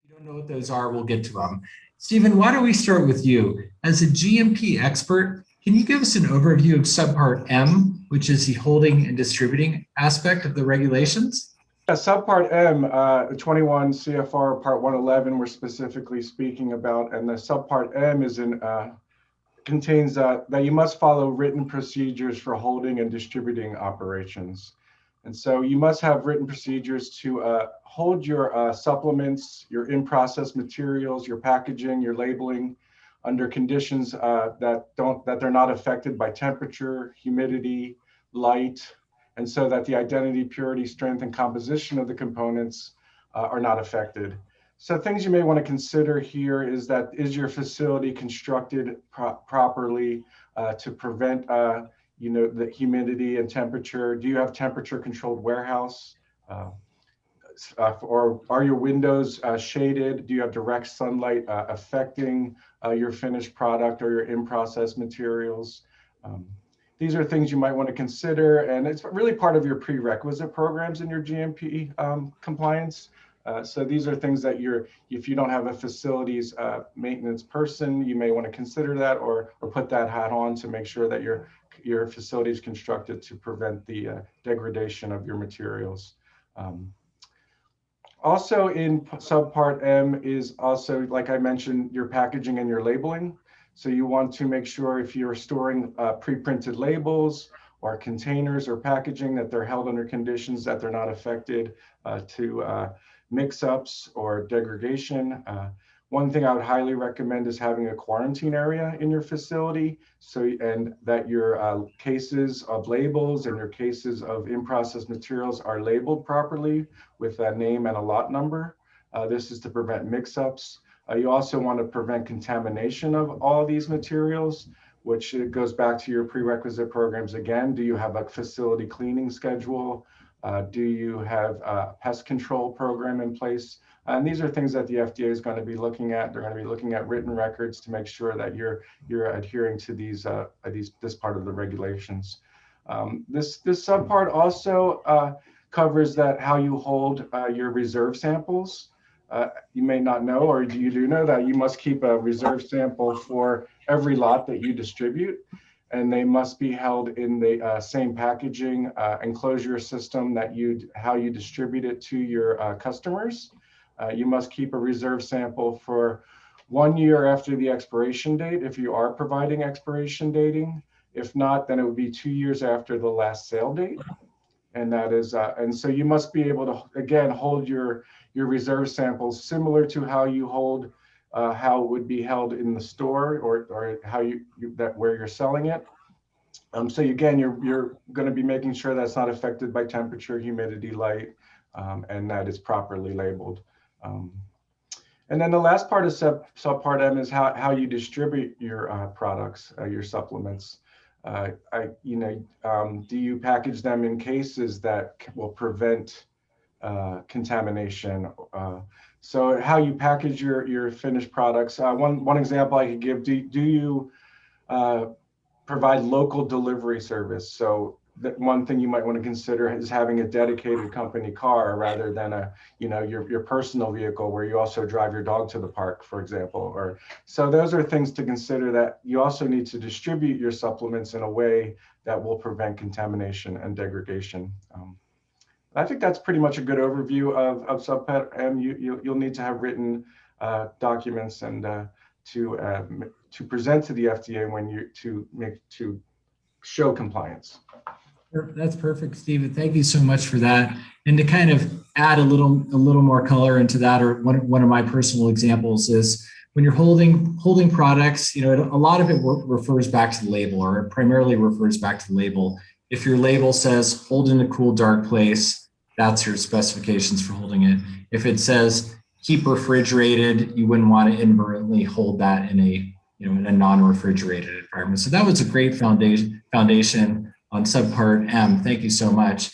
you don't know what those are, we'll get to them. Stephen, why don't we start with you? As a GMP expert, can you give us an overview of Subpart M, which is the holding and distributing aspect of the regulations? Yeah, Subpart M, 21 CFR Part 111, we're specifically speaking about, and the Subpart M is contains that you must follow written procedures for holding and distributing operations. And so you must have written procedures to hold your supplements, your in-process materials, your packaging, your labeling under conditions that they're not affected by temperature, humidity, light, and so that the identity, purity, strength, and composition of the components are not affected. So things you may want to consider here is that, is your facility constructed properly to prevent the humidity and temperature? Do you have temperature controlled warehouse? Or are your windows shaded? Do you have direct sunlight affecting your finished product or your in-process materials? These are things you might want to consider, and it's really part of your prerequisite programs in your GMP compliance. So these are things that if you don't have a facilities maintenance person, you may want to consider that or put that hat on to make sure that your facility is constructed to prevent the degradation of your materials. Also in Subpart M is also, like I mentioned, your packaging and your labeling. So you want to make sure if you're storing pre-printed labels or containers or packaging that they're held under conditions that they're not affected to mix-ups or degradation. One thing I would highly recommend is having a quarantine area in your facility, and that your cases of labels and your cases of in-process materials are labeled properly with a name and a lot number. This is to prevent mix-ups. You also want to prevent contamination of all these materials, which goes back to your prerequisite programs again. Do you have a facility cleaning schedule? Do you have a pest control program in place? And these are things that the FDA is going to be looking at. They're going to be looking at written records to make sure that you're adhering to this part of the regulations. This subpart also covers how you hold your reserve samples. You may not know, or you do know that you must keep a reserve sample for every lot that you distribute, and they must be held in the same packaging enclosure system how you distribute it to your customers. You must keep a reserve sample for 1 year after the expiration date if you are providing expiration dating. If not, then it would be 2 years after the last sale date. And that is, and so you must be able to, again, hold your reserve samples similar to how you hold, how it would be held in the store or how where you're selling it. So again, you're going to be making sure that's not affected by temperature, humidity, light, and that it's properly labeled. And then the last part of Subpart M is how you distribute your products, your supplements. Do you package them in cases that will prevent contamination? So how you package your finished products. One example I could give, do you provide local delivery service? So that one thing you might want to consider is having a dedicated company car rather than your personal vehicle where you also drive your dog to the park, for example. So those are things to consider, that you also need to distribute your supplements in a way that will prevent contamination and degradation. I think that's pretty much a good overview of Subpart M. You'll need to have written documents and to present to the FDA to show compliance. That's perfect, Stephen. Thank you so much for that. And to kind of add a little more color into that, or one of my personal examples is when you're holding products, a lot of it refers back to the label, or it primarily refers back to the label. If your label says hold in a cool, dark place, that's your specifications for holding it. If it says keep refrigerated, you wouldn't want to inadvertently hold that in a non-refrigerated environment. So that was a great foundation on Subpart M. Thank you so much.